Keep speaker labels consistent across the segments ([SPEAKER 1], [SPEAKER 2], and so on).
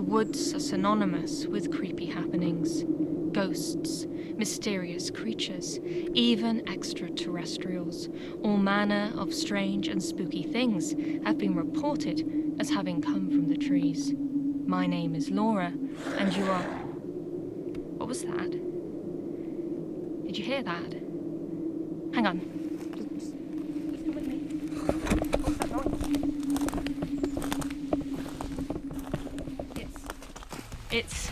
[SPEAKER 1] The woods are synonymous with creepy happenings, ghosts, mysterious creatures, even extraterrestrials. All manner of strange and spooky things have been reported as having come from the trees. My name is Laura, and you are... What was that? Did you hear that? Hang on. Just come with me. What's that noise? It's...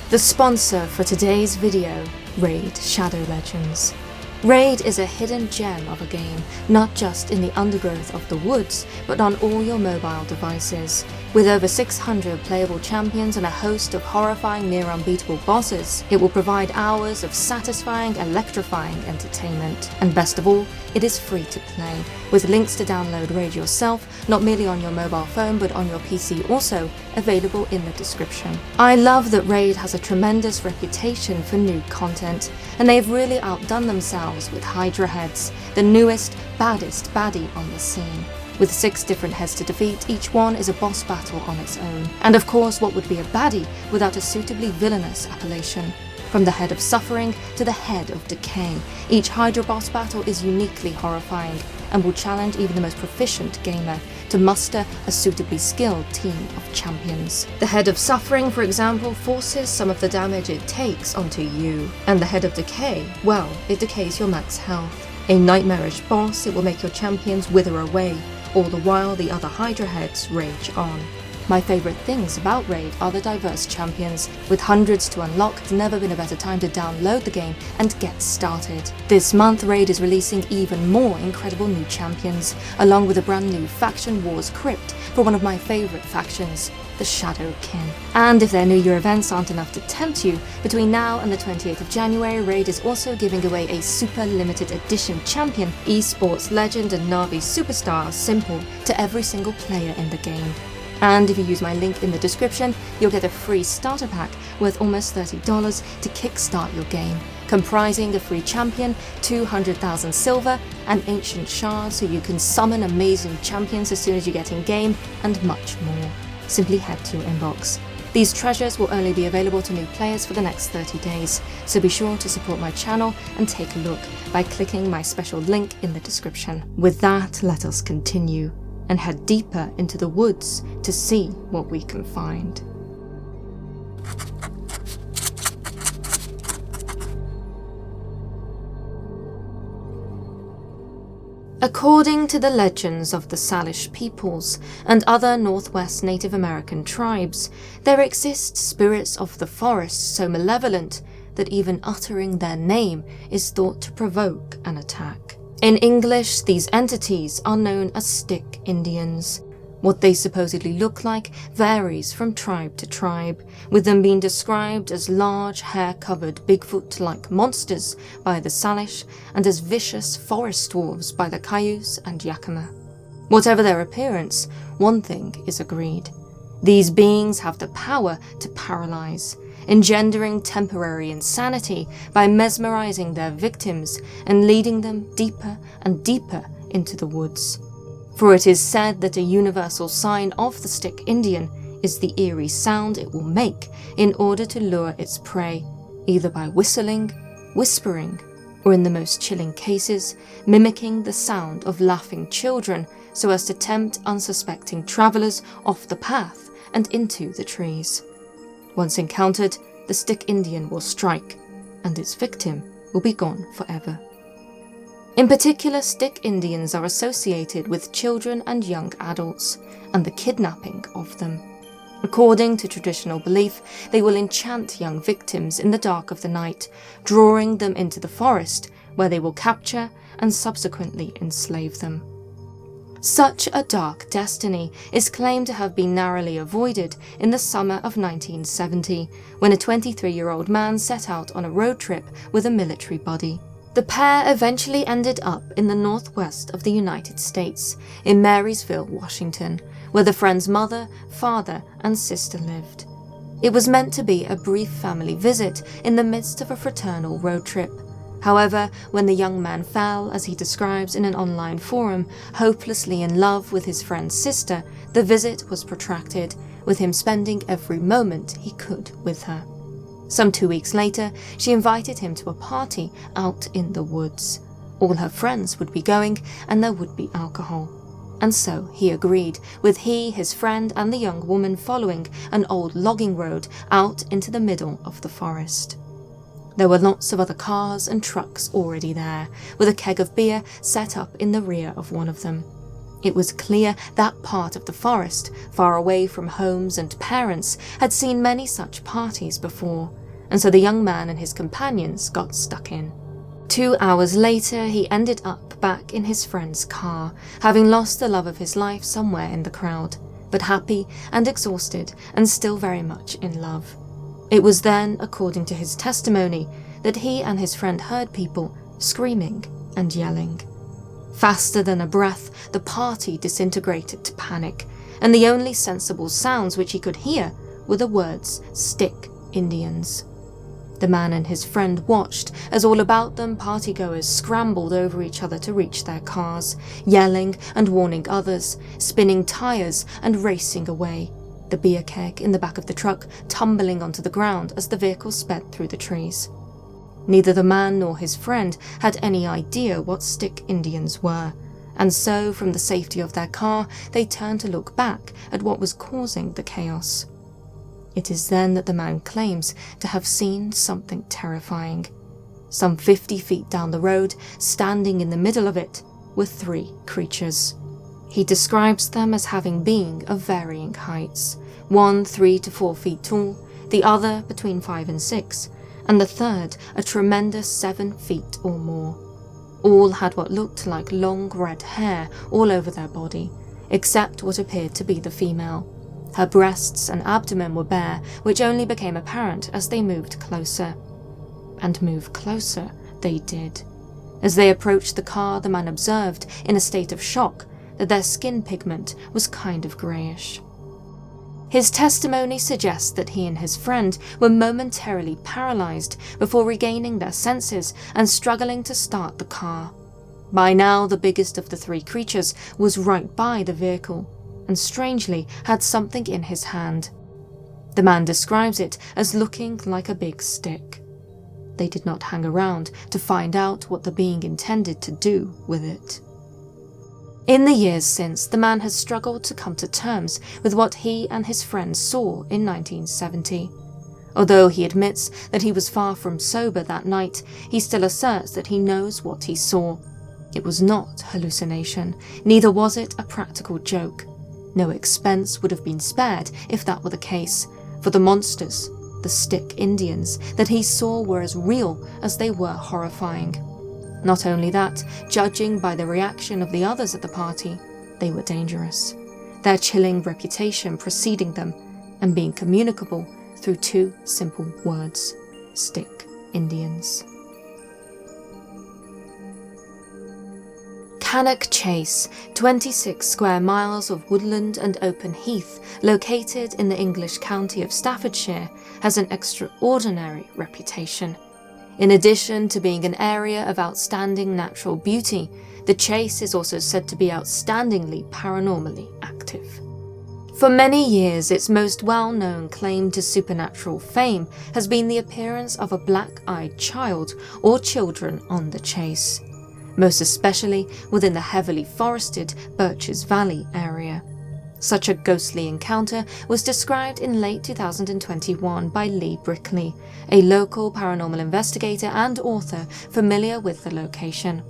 [SPEAKER 2] The sponsor for today's video, Raid Shadow Legends. Raid is a hidden gem of a game, not just in the undergrowth of the woods, but on all your mobile devices. With over 600 playable champions and a host of horrifying, near unbeatable bosses, it will provide hours of satisfying, electrifying entertainment. And best of all, it is free to play, with links to download Raid yourself, not merely on your mobile phone but on your PC also, available in the description. I love that Raid has a tremendous reputation for new content, and they've really outdone themselves with Hydra heads, the newest, baddest baddie on the scene. With 6 different heads to defeat, each one is a boss battle on its own. And of course, what would be a baddie without a suitably villainous appellation? From the head of suffering to the head of decay, each Hydra boss battle is uniquely horrifying and will challenge even the most proficient gamer to muster a suitably skilled team of champions. The head of suffering, for example, forces some of the damage it takes onto you, and the head of decay, well, it decays your max health. A nightmarish boss, it will make your champions wither away, all the while the other Hydra heads rage on. My favourite things about Raid are the diverse champions. With hundreds to unlock, it's never been a better time to download the game and get started. This month, Raid is releasing even more incredible new champions, along with a brand new Faction Wars crypt for one of my favourite factions, the Shadow Kin. And if their New Year events aren't enough to tempt you, between now and the 28th of January, Raid is also giving away a super limited edition champion, esports legend and Na'vi superstar Simple, to every single player in the game. And if you use my link in the description, you'll get a free starter pack worth almost $30 to kickstart your game, comprising a free champion, 200,000 silver, and ancient shards so you can summon amazing champions as soon as you get in game, and much more. Simply head to your inbox. These treasures will only be available to new players for the next 30 days, so be sure to support my channel and take a look by clicking my special link in the description. With that, let us continue and head deeper into the woods to see what we can find. According to the legends of the Salish peoples and other Northwest Native American tribes, there exist spirits of the forest so malevolent that even uttering their name is thought to provoke an attack. In English, these entities are known as Stick Indians. What they supposedly look like varies from tribe to tribe, with them being described as large, hair-covered Bigfoot-like monsters by the Salish and as vicious forest dwarves by the Cayuse and Yakima. Whatever their appearance, one thing is agreed. These beings have the power to paralyze, engendering temporary insanity by mesmerizing their victims and leading them deeper and deeper into the woods. For it is said that a universal sign of the Stick Indian is the eerie sound it will make in order to lure its prey, either by whistling, whispering, or in the most chilling cases, mimicking the sound of laughing children so as to tempt unsuspecting travelers off the path and into the trees. Once encountered, the Stick Indian will strike, and its victim will be gone forever. In particular, Stick Indians are associated with children and young adults, and the kidnapping of them. According to traditional belief, they will enchant young victims in the dark of the night, drawing them into the forest, where they will capture and subsequently enslave them. Such a dark destiny is claimed to have been narrowly avoided in the summer of 1970, when a 23-year-old man set out on a road trip with a military buddy. The pair eventually ended up in the northwest of the United States, in Marysville, Washington, where the friend's mother, father, and sister lived. It was meant to be a brief family visit in the midst of a fraternal road trip, However, when the young man fell, as he describes in an online forum, hopelessly in love with his friend's sister, the visit was protracted, with him spending every moment he could with her. Some 2 weeks later, she invited him to a party out in the woods. All her friends would be going, and there would be alcohol. And so he agreed, with he, his friend, and the young woman following an old logging road out into the middle of the forest. There were lots of other cars and trucks already there, with a keg of beer set up in the rear of one of them. It was clear that part of the forest, far away from homes and parents, had seen many such parties before, and so the young man and his companions got stuck in. 2 hours later, he ended up back in his friend's car, having lost the love of his life somewhere in the crowd, but happy and exhausted and still very much in love. It was then, according to his testimony, that he and his friend heard people screaming and yelling. Faster than a breath, the party disintegrated to panic, and the only sensible sounds which he could hear were the words "Stick Indians." The man and his friend watched as all about them partygoers scrambled over each other to reach their cars, yelling and warning others, spinning tires and racing away, the beer keg in the back of the truck tumbling onto the ground as the vehicle sped through the trees. Neither the man nor his friend had any idea what stick Indians were, and so from the safety of their car they turned to look back at what was causing the chaos. It is then that the man claims to have seen something terrifying. Some 50 feet down the road, standing in the middle of it, were 3 creatures. He describes them as having been of varying heights, one 3 to 4 feet tall, the other between 5 and 6, and the third a tremendous 7 feet or more. All had what looked like long red hair all over their body, except what appeared to be the female. Her breasts and abdomen were bare, which only became apparent as they moved closer. And move closer they did. As they approached the car, the man observed, in a state of shock, that their skin pigment was kind of greyish. His testimony suggests that he and his friend were momentarily paralysed before regaining their senses and struggling to start the car. By now, the biggest of the 3 creatures was right by the vehicle, and strangely had something in his hand. The man describes it as looking like a big stick. They did not hang around to find out what the being intended to do with it. In the years since, the man has struggled to come to terms with what he and his friends saw in 1970. Although he admits that he was far from sober that night, he still asserts that he knows what he saw. It was not hallucination, neither was it a practical joke. No expense would have been spared if that were the case, for the monsters, the stick Indians, that he saw were as real as they were horrifying. Not only that, judging by the reaction of the others at the party, they were dangerous, their chilling reputation preceding them and being communicable through 2 simple words: stick Indians. Cannock Chase, 26 square miles of woodland and open heath located in the English county of Staffordshire, has an extraordinary reputation. In addition to being an area of outstanding natural beauty, the chase is also said to be outstandingly paranormally active. For many years, its most well-known claim to supernatural fame has been the appearance of a black-eyed child or children on the chase, most especially within the heavily forested Birches Valley area. Such a ghostly encounter was described in late 2021 by Lee Brickley, a local paranormal investigator and author familiar with the location.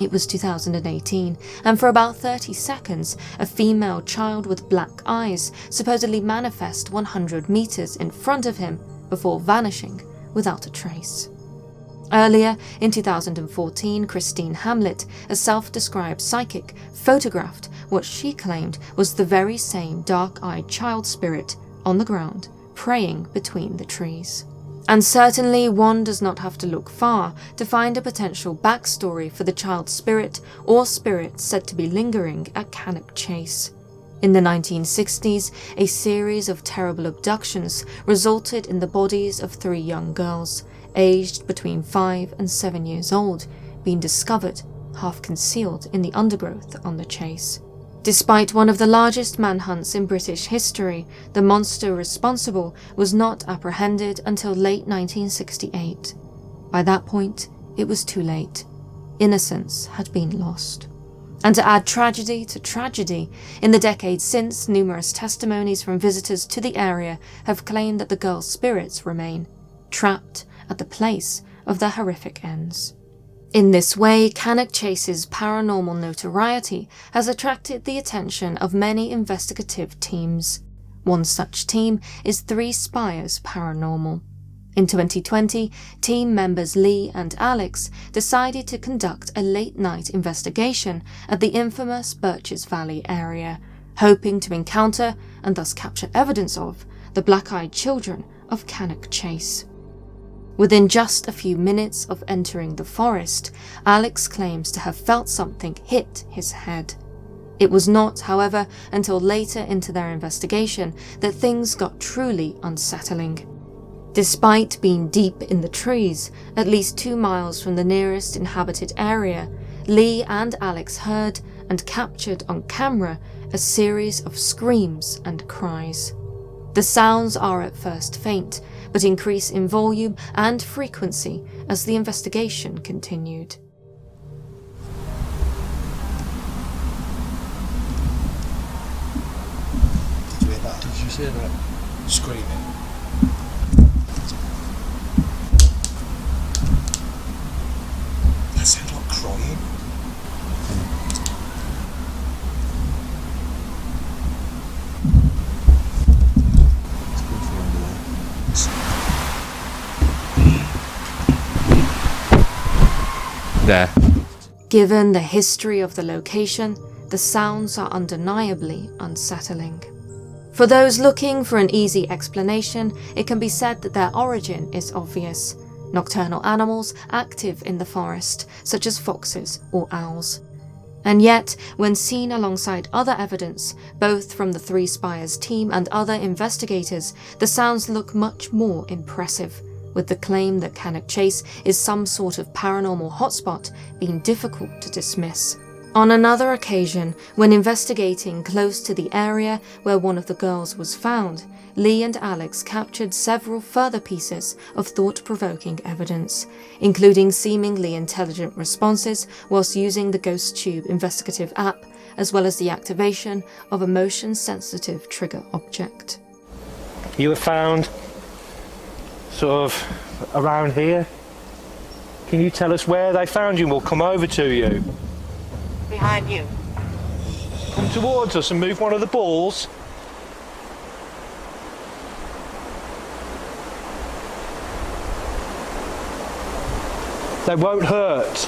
[SPEAKER 2] It was 2018, and for about 30 seconds, a female child with black eyes supposedly manifested 100 meters in front of him before vanishing without a trace. Earlier, in 2014, Christine Hamlet, a self-described psychic, photographed what she claimed was the very same dark-eyed child spirit on the ground, praying between the trees. And certainly one does not have to look far to find a potential backstory for the child spirit or spirits said to be lingering at Cannock Chase. In the 1960s, a series of terrible abductions resulted in the bodies of 3 young girls, aged between 5 and 7 years old, being discovered half concealed in the undergrowth on the chase. Despite one of the largest manhunts in British history, the monster responsible was not apprehended until late 1968. By that point, it was too late. Innocence had been lost. And to add tragedy to tragedy, in the decades since, numerous testimonies from visitors to the area have claimed that the girl's spirits remain trapped at the place of their horrific ends. In this way, Cannock Chase's paranormal notoriety has attracted the attention of many investigative teams. One such team is Three Spires Paranormal. In 2020, team members Lee and Alex decided to conduct a late-night investigation at the infamous Birches Valley area, hoping to encounter, and thus capture evidence of, the black-eyed children of Cannock Chase. Within just a few minutes of entering the forest, Alex claims to have felt something hit his head. It was not, however, until later into their investigation that things got truly unsettling. Despite being deep in the trees, at least 2 miles from the nearest inhabited area, Lee and Alex heard and captured on camera a series of screams and cries. The sounds are at first faint, but increase in volume and frequency as the investigation continued.
[SPEAKER 3] Did you hear that?
[SPEAKER 4] Did you hear that?
[SPEAKER 3] Screaming. That sounded like crying.
[SPEAKER 4] There.
[SPEAKER 2] Given the history of the location, the sounds are undeniably unsettling. For those looking for an easy explanation, it can be said that their origin is obvious: nocturnal animals active in the forest, such as foxes or owls. And yet, when seen alongside other evidence, both from the Three Spires team and other investigators, the sounds look much more impressive, with the claim that Cannock Chase is some sort of paranormal hotspot being difficult to dismiss. On another occasion, when investigating close to the area where one of the girls was found, Lee and Alex captured several further pieces of thought-provoking evidence, including seemingly intelligent responses whilst using the Ghost Tube investigative app, as well as the activation of a motion-sensitive trigger object.
[SPEAKER 4] You were found sort of around here. Can you tell us where they found you and we'll come over to you?
[SPEAKER 5] Behind you.
[SPEAKER 4] Come towards us and move one of the balls. They won't hurt.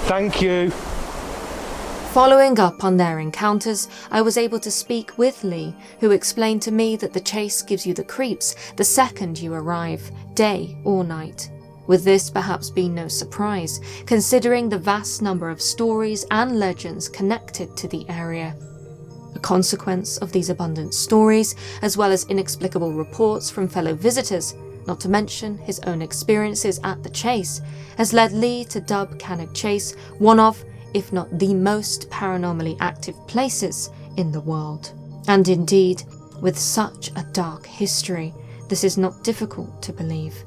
[SPEAKER 4] Thank you.
[SPEAKER 2] Following up on their encounters, I was able to speak with Lee, who explained to me that the chase gives you the creeps the second you arrive, day or night. With this perhaps being no surprise, considering the vast number of stories and legends connected to the area. A consequence of these abundant stories, as well as inexplicable reports from fellow visitors, not to mention his own experiences at the chase, has led Lee to dub Cannock Chase one of, if not the most paranormally active places in the world. And indeed, with such a dark history, this is not difficult to believe.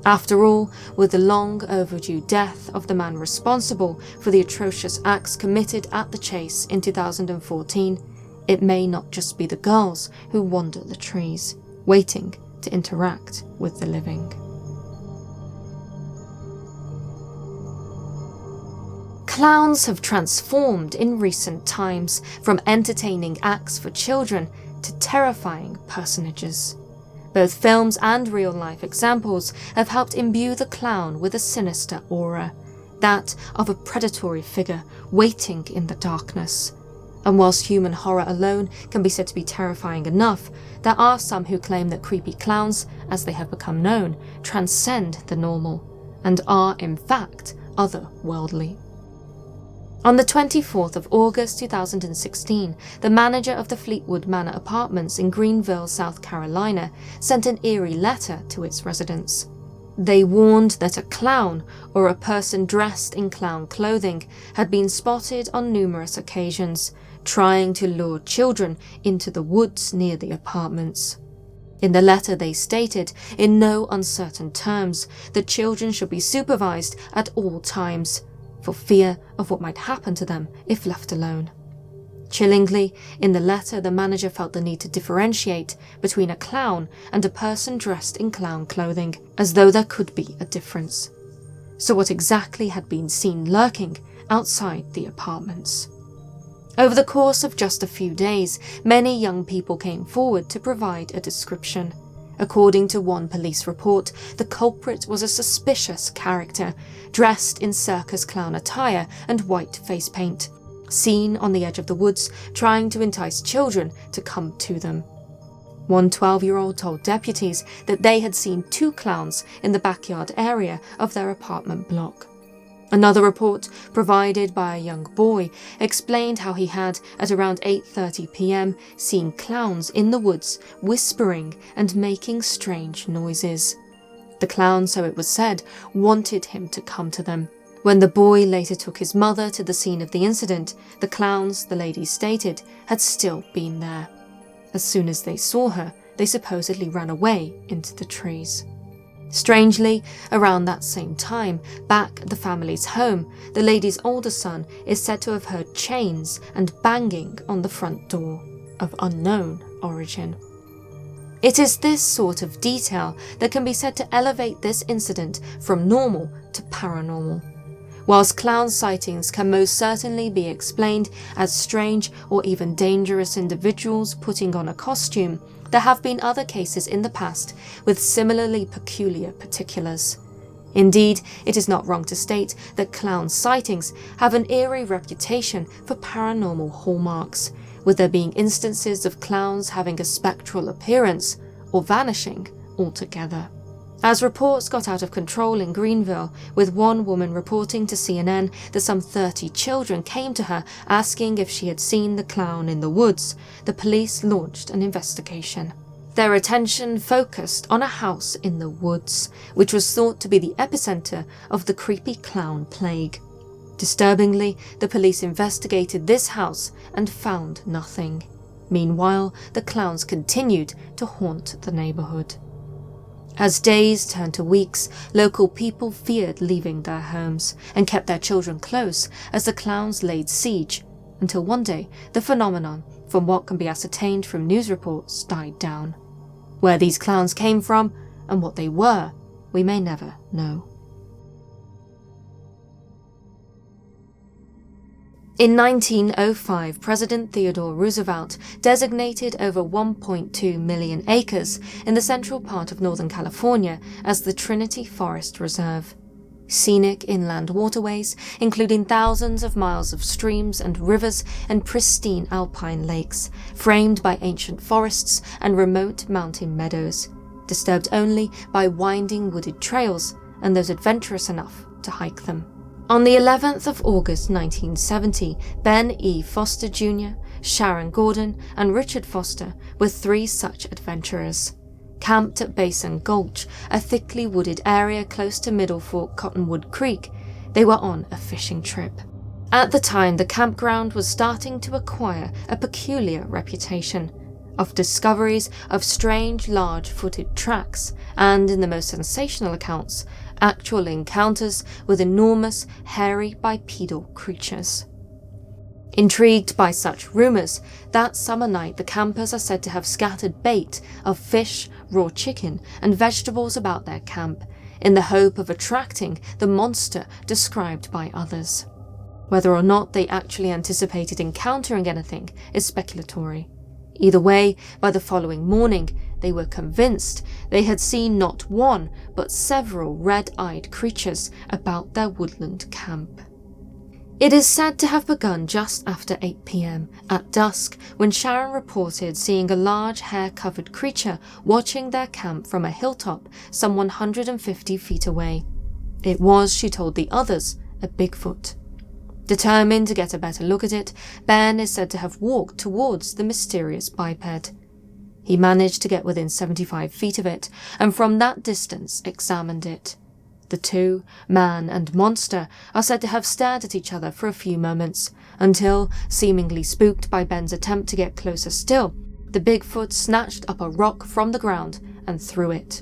[SPEAKER 2] After all, with the long overdue death of the man responsible for the atrocious acts committed at the chase in 2014, it may not just be the girls who wander the trees, waiting to interact with the living. Clowns have transformed in recent times from entertaining acts for children to terrifying personages. Both films and real-life examples have helped imbue the clown with a sinister aura, that of a predatory figure waiting in the darkness. And whilst human horror alone can be said to be terrifying enough, there are some who claim that creepy clowns, as they have become known, transcend the normal, and are in fact otherworldly. On the 24th of August 2016, the manager of the Fleetwood Manor Apartments in Greenville, South Carolina, sent an eerie letter to its residents. They warned that a clown, or a person dressed in clown clothing, had been spotted on numerous occasions, trying to lure children into the woods near the apartments. In the letter they stated, in no uncertain terms, that children should be supervised at all times, for fear of what might happen to them if left alone. Chillingly, in the letter the manager felt the need to differentiate between a clown and a person dressed in clown clothing, as though there could be a difference. So what exactly had been seen lurking outside the apartments? Over the course of just a few days, many young people came forward to provide a description. According to one police report, the culprit was a suspicious character, dressed in circus clown attire and white face paint, seen on the edge of the woods trying to entice children to come to them. One 12-year-old told deputies that they had seen 2 clowns in the backyard area of their apartment block. Another report, provided by a young boy, explained how he had, at around 8:30 p.m, seen clowns in the woods whispering and making strange noises. The clowns, so it was said, wanted him to come to them. When the boy later took his mother to the scene of the incident, the clowns, the ladies stated, had still been there. As soon as they saw her, they supposedly ran away into the trees. Strangely, around that same time, back at the family's home, the lady's older son is said to have heard chains and banging on the front door, of unknown origin. It is this sort of detail that can be said to elevate this incident from normal to paranormal. Whilst clown sightings can most certainly be explained as strange or even dangerous individuals putting on a costume, there have been other cases in the past with similarly peculiar particulars. Indeed, it is not wrong to state that clown sightings have an eerie reputation for paranormal hallmarks, with there being instances of clowns having a spectral appearance or vanishing altogether. As reports got out of control in Greenville, with one woman reporting to CNN that some 30 children came to her asking if she had seen the clown in the woods, the police launched an investigation. Their attention focused on a house in the woods, which was thought to be the epicenter of the creepy clown plague. Disturbingly, the police investigated this house and found nothing. Meanwhile, the clowns continued to haunt the neighborhood. As days turned to weeks, local people feared leaving their homes and kept their children close as the clowns laid siege, until one day the phenomenon, from what can be ascertained from news reports, died down. Where these clowns came from and what they were, we may never know. In 1905, President Theodore Roosevelt designated over 1.2 million acres in the central part of Northern California as the Trinity Forest Reserve. Scenic inland waterways, including thousands of miles of streams and rivers and pristine alpine lakes, framed by ancient forests and remote mountain meadows, disturbed only by winding wooded trails and those adventurous enough to hike them. On the 11th of August 1970, Ben E. Foster Jr., Sharon Gordon, and Richard Foster were 3 such adventurers. Camped at Basin Gulch, a thickly wooded area close to Middle Fork Cottonwood Creek, they were on a fishing trip. At the time, the campground was starting to acquire a peculiar reputation of discoveries of strange large-footed tracks and, in the most sensational accounts, actual encounters with enormous, hairy bipedal creatures. Intrigued by such rumours, that summer night the campers are said to have scattered bait of fish, raw chicken and vegetables about their camp, in the hope of attracting the monster described by others. Whether or not they actually anticipated encountering anything is speculatory. Either way, by the following morning, they were convinced they had seen not one, but several red-eyed creatures about their woodland camp. It is said to have begun just after 8 p.m, at dusk, when Sharon reported seeing a large hair-covered creature watching their camp from a hilltop some 150 feet away. It was, she told the others, a Bigfoot. Determined to get a better look at it, Ben is said to have walked towards the mysterious biped. He managed to get within 75 feet of it, and from that distance examined it. The two, man and monster, are said to have stared at each other for a few moments, until, seemingly spooked by Ben's attempt to get closer still, the Bigfoot snatched up a rock from the ground and threw it.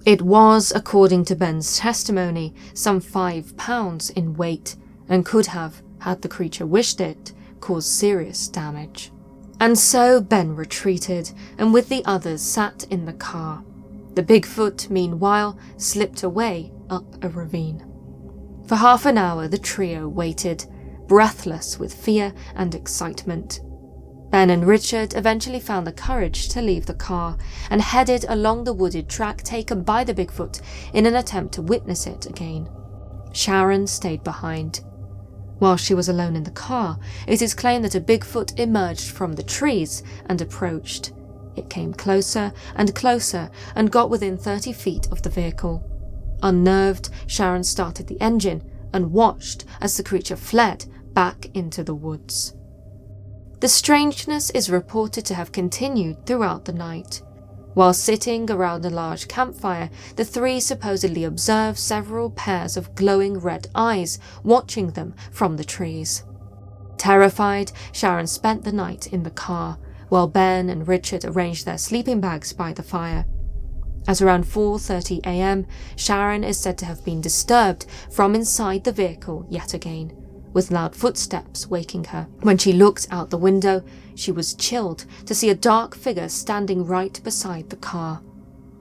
[SPEAKER 2] It was, according to Ben's testimony, some 5 pounds in weight, and could have, had the creature wished it, caused serious damage. And so Ben retreated, and with the others sat in the car. The Bigfoot, meanwhile, slipped away up a ravine. For half an hour the trio waited, breathless with fear and excitement. Ben and Richard eventually found the courage to leave the car and headed along the wooded track taken by the Bigfoot in an attempt to witness it again. Sharon stayed behind. While she was alone in the car, it is claimed that a Bigfoot emerged from the trees and approached. It came closer and closer and got within 30 feet of the vehicle. Unnerved, Sharon started the engine and watched as the creature fled back into the woods. The strangeness is reported to have continued throughout the night. While sitting around a large campfire, the three supposedly observed several pairs of glowing red eyes watching them from the trees. Terrified, Sharon spent the night in the car, while Ben and Richard arranged their sleeping bags by the fire. At around 4:30 a.m, Sharon is said to have been disturbed from inside the vehicle yet again, with loud footsteps waking her. When she looked out the window, she was chilled to see a dark figure standing right beside the car.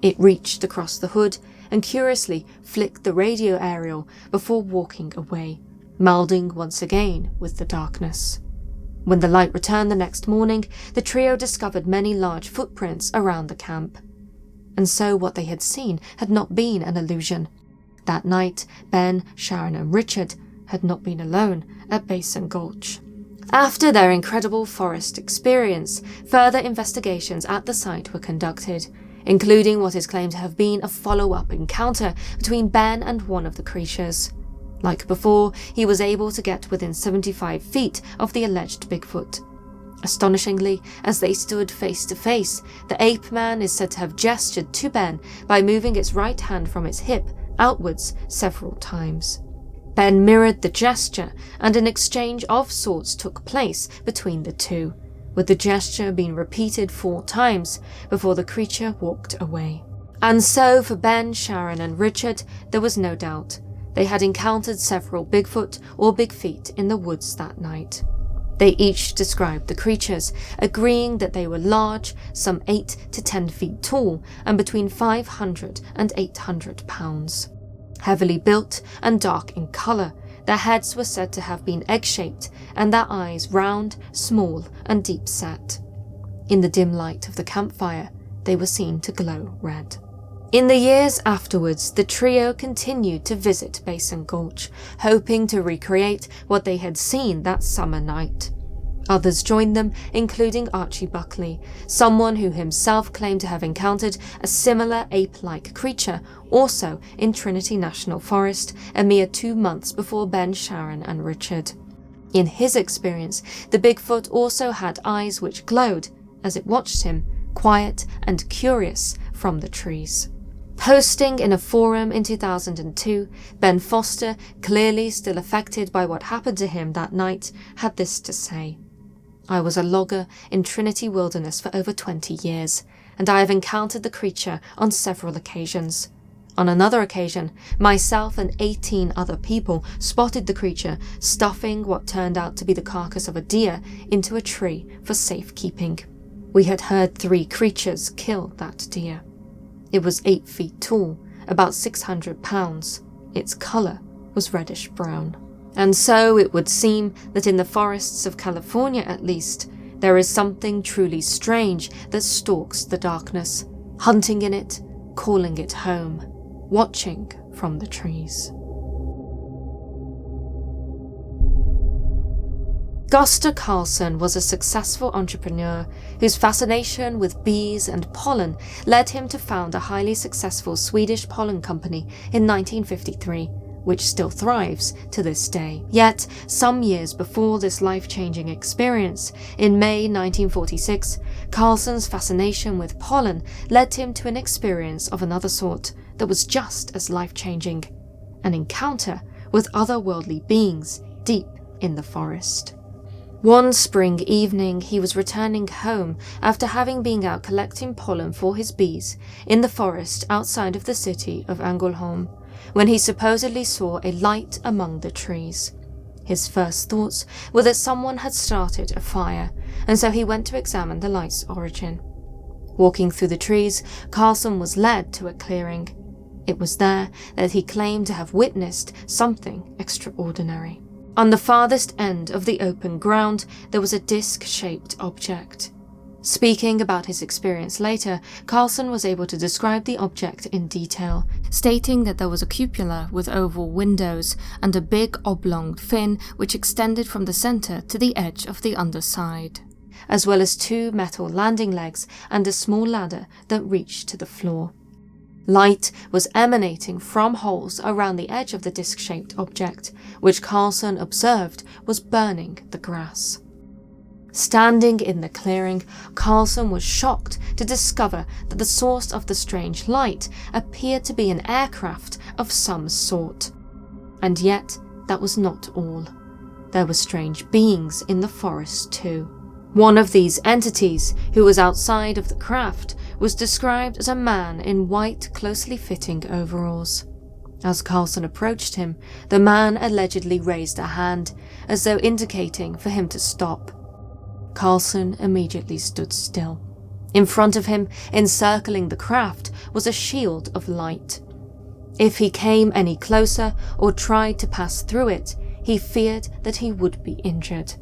[SPEAKER 2] It reached across the hood and curiously flicked the radio aerial before walking away, melding once again with the darkness. When the light returned the next morning, the trio discovered many large footprints around the camp. And so what they had seen had not been an illusion. That night, Ben, Sharon and Richard had not been alone at Basin Gulch. After their incredible forest experience, further investigations at the site were conducted, including what is claimed to have been a follow-up encounter between Ben and one of the creatures. Like before, he was able to get within 75 feet of the alleged Bigfoot. Astonishingly, as they stood face to face, the ape man is said to have gestured to Ben by moving its right hand from its hip outwards several times. Ben mirrored the gesture, and an exchange of sorts took place between the two, with the gesture being repeated 4 times before the creature walked away. And so for Ben, Sharon and Richard, there was no doubt. They had encountered several Bigfoot or Big Feet in the woods that night. They each described the creatures, agreeing that they were large, some 8 to 10 feet tall, and between 500 and 800 pounds. Heavily built and dark in colour, their heads were said to have been egg-shaped and their eyes round, small and deep-set. In the dim light of the campfire, they were seen to glow red. In the years afterwards, the trio continued to visit Basin Gulch, hoping to recreate what they had seen that summer night. Others joined them, including Archie Buckley, someone who himself claimed to have encountered a similar ape-like creature also in Trinity National Forest a mere 2 months before Ben, Sharon and Richard. In his experience, the Bigfoot also had eyes which glowed as it watched him, quiet and curious, from the trees. Posting in a forum in 2002, Ben Foster, clearly still affected by what happened to him that night, had this to say: "I was a logger in Trinity Wilderness for over 20 years, and I have encountered the creature on several occasions. On another occasion, myself and 18 other people spotted the creature stuffing what turned out to be the carcass of a deer into a tree for safekeeping. We had heard 3 creatures kill that deer. It was 8 feet tall, about 600 pounds. Its colour was reddish-brown. And so it would seem that in the forests of California at least, there is something truly strange that stalks the darkness, hunting in it, calling it home, watching from the trees." Gösta Karlsson was a successful entrepreneur whose fascination with bees and pollen led him to found a highly successful Swedish pollen company in 1953, which still thrives to this day. Yet, some years before this life-changing experience, in May 1946, Karlsson's fascination with pollen led him to an experience of another sort that was just as life-changing. an encounter with otherworldly beings deep in the forest. One spring evening, he was returning home after having been out collecting pollen for his bees in the forest outside of the city of Ängelholm, when he supposedly saw a light among the trees. His first thoughts were that someone had started a fire, and so he went to examine the light's origin. Walking through the trees, Carlson was led to a clearing. It was there that he claimed to have witnessed something extraordinary. On the farthest end of the open ground, there was a disc-shaped object. Speaking about his experience later, Carlson was able to describe the object in detail, stating that there was a cupola with oval windows and a big oblong fin which extended from the center to the edge of the underside, as well as 2 metal landing legs and a small ladder that reached to the floor. Light was emanating from holes around the edge of the disc-shaped object, which Carlson observed was burning the grass. Standing in the clearing, Carlson was shocked to discover that the source of the strange light appeared to be an aircraft of some sort. And yet, that was not all. There were strange beings in the forest too. One of these entities, who was outside of the craft, was described as a man in white, closely fitting overalls. As Carlson approached him, the man allegedly raised a hand, as though indicating for him to stop. Carlson immediately stood still. In front of him, encircling the craft, was a shield of light. If he came any closer or tried to pass through it, he feared that he would be injured.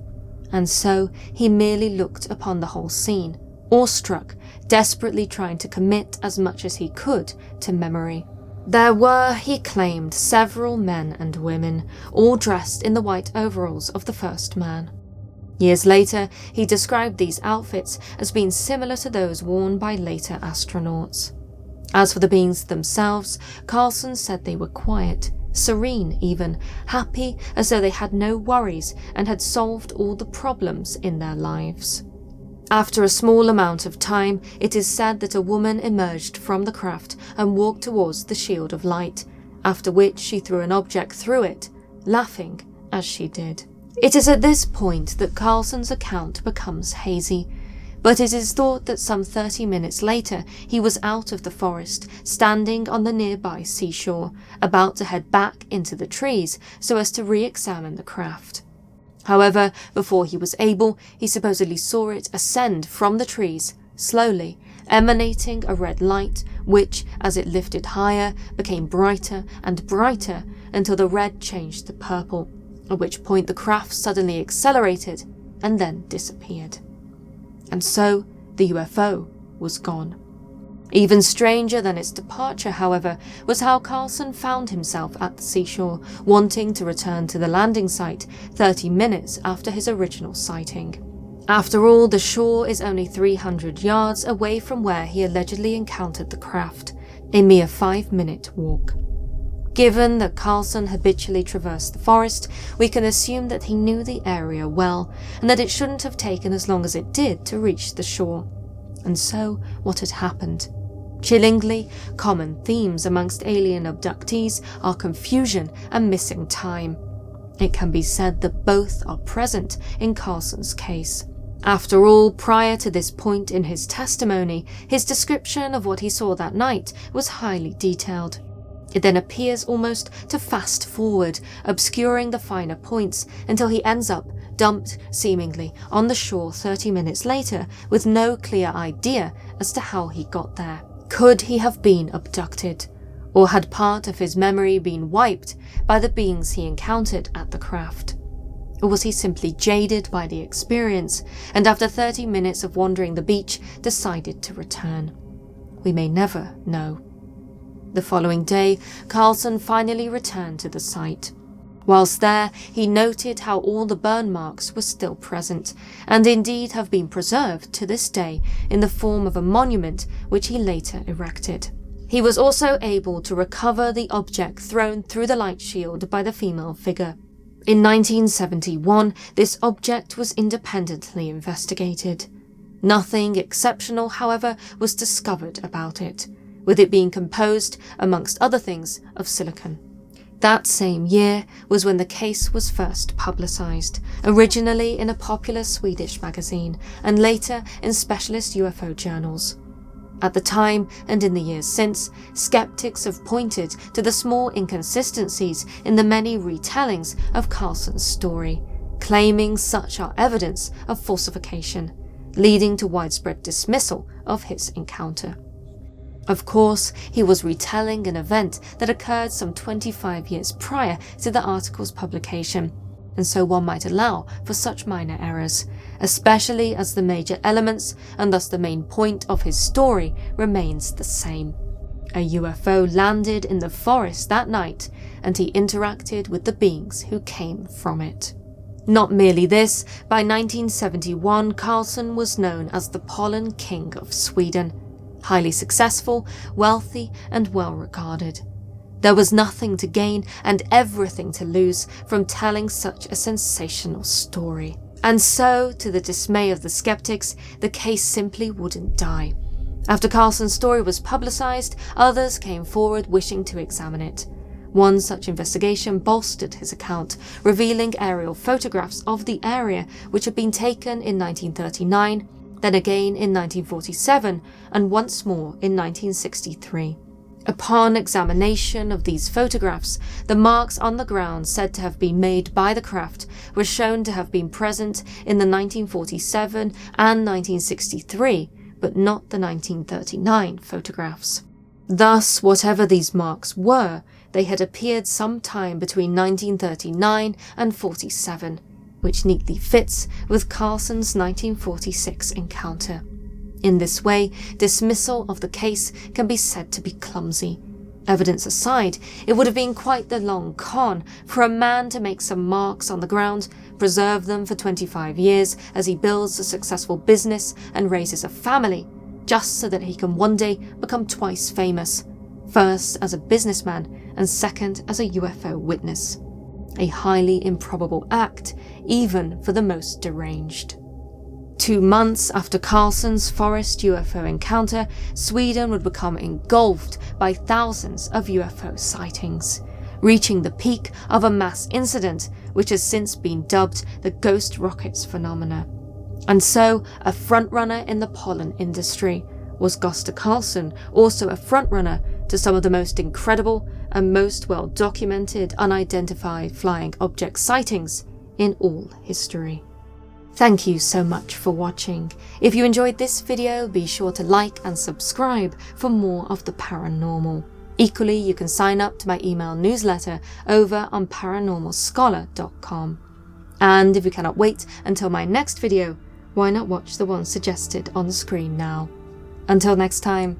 [SPEAKER 2] And so he merely looked upon the whole scene, awestruck, desperately trying to commit as much as he could to memory. There were, he claimed, several men and women, all dressed in the white overalls of the first man. Years later, he described these outfits as being similar to those worn by later astronauts. As for the beings themselves, Carlson said they were quiet, serene even, happy as though they had no worries and had solved all the problems in their lives. After a small amount of time, it is said that a woman emerged from the craft and walked towards the shield of light, after which she threw an object through it, laughing as she did. It is at this point that Carlson's account becomes hazy, but it is thought that some 30 minutes later he was out of the forest, standing on the nearby seashore, about to head back into the trees so as to re-examine the craft. However, before he was able, he supposedly saw it ascend from the trees, slowly, emanating a red light which, as it lifted higher, became brighter and brighter until the red changed to purple, at which point the craft suddenly accelerated and then disappeared. And so the UFO was gone. Even stranger than its departure, however, was how Carlson found himself at the seashore, wanting to return to the landing site 30 minutes after his original sighting. After all, the shore is only 300 yards away from where he allegedly encountered the craft, a mere 5-minute walk. Given that Carlson habitually traversed the forest, we can assume that he knew the area well, and that it shouldn't have taken as long as it did to reach the shore. And so, what had happened? Chillingly, common themes amongst alien abductees are confusion and missing time. It can be said that both are present in Carlson's case. After all, prior to this point in his testimony, his description of what he saw that night was highly detailed. It then appears almost to fast forward, obscuring the finer points until he ends up dumped, seemingly, on the shore 30 minutes later with no clear idea as to how he got there. Could he have been abducted? Or had part of his memory been wiped by the beings he encountered at the craft? Or was he simply jaded by the experience and after 30 minutes of wandering the beach decided to return? We may never know. The following day, Carlson finally returned to the site. Whilst there, he noted how all the burn marks were still present, and indeed have been preserved to this day in the form of a monument which he later erected. He was also able to recover the object thrown through the light shield by the female figure. In 1971, this object was independently investigated. Nothing exceptional, however, was discovered about it, with it being composed, amongst other things, of silicon. That same year was when the case was first publicised, originally in a popular Swedish magazine and later in specialist UFO journals. At the time, and in the years since, skeptics have pointed to the small inconsistencies in the many retellings of Carlson's story, claiming such are evidence of falsification, leading to widespread dismissal of his encounter. Of course, he was retelling an event that occurred some 25 years prior to the article's publication, and so one might allow for such minor errors, especially as the major elements, and thus the main point of his story, remains the same. A UFO landed in the forest that night, and he interacted with the beings who came from it. Not merely this, by 1971 Carlson was known as the Pollen King of Sweden. Highly successful, wealthy, and well regarded. There was nothing to gain and everything to lose from telling such a sensational story. And so, to the dismay of the skeptics, the case simply wouldn't die. After Carlson's story was publicised, others came forward wishing to examine it. One such investigation bolstered his account, revealing aerial photographs of the area which had been taken in 1939, then again in 1947, and once more in 1963. Upon examination of these photographs, the marks on the ground said to have been made by the craft were shown to have been present in the 1947 and 1963, but not the 1939 photographs. Thus, whatever these marks were, they had appeared sometime between 1939 and 47, which neatly fits with Carlson's 1946 encounter. In this way, dismissal of the case can be said to be clumsy. Evidence aside, it would have been quite the long con for a man to make some marks on the ground, preserve them for 25 years as he builds a successful business and raises a family, just so that he can one day become twice famous, first as a businessman and second as a UFO witness. A highly improbable act, even for the most deranged. 2 months after Carlson's forest UFO encounter, Sweden would become engulfed by thousands of UFO sightings, reaching the peak of a mass incident which has since been dubbed the ghost rockets phenomena. And so, a frontrunner in the pollen industry was Gösta Carlsson, also a frontrunner to some of the most incredible and most well-documented unidentified flying object sightings in all history. Thank you so much for watching. If you enjoyed this video, be sure to like and subscribe for more of the paranormal. Equally, you can sign up to my email newsletter over on paranormalscholar.com. And if you cannot wait until my next video, why not watch the one suggested on the screen now? Until next time,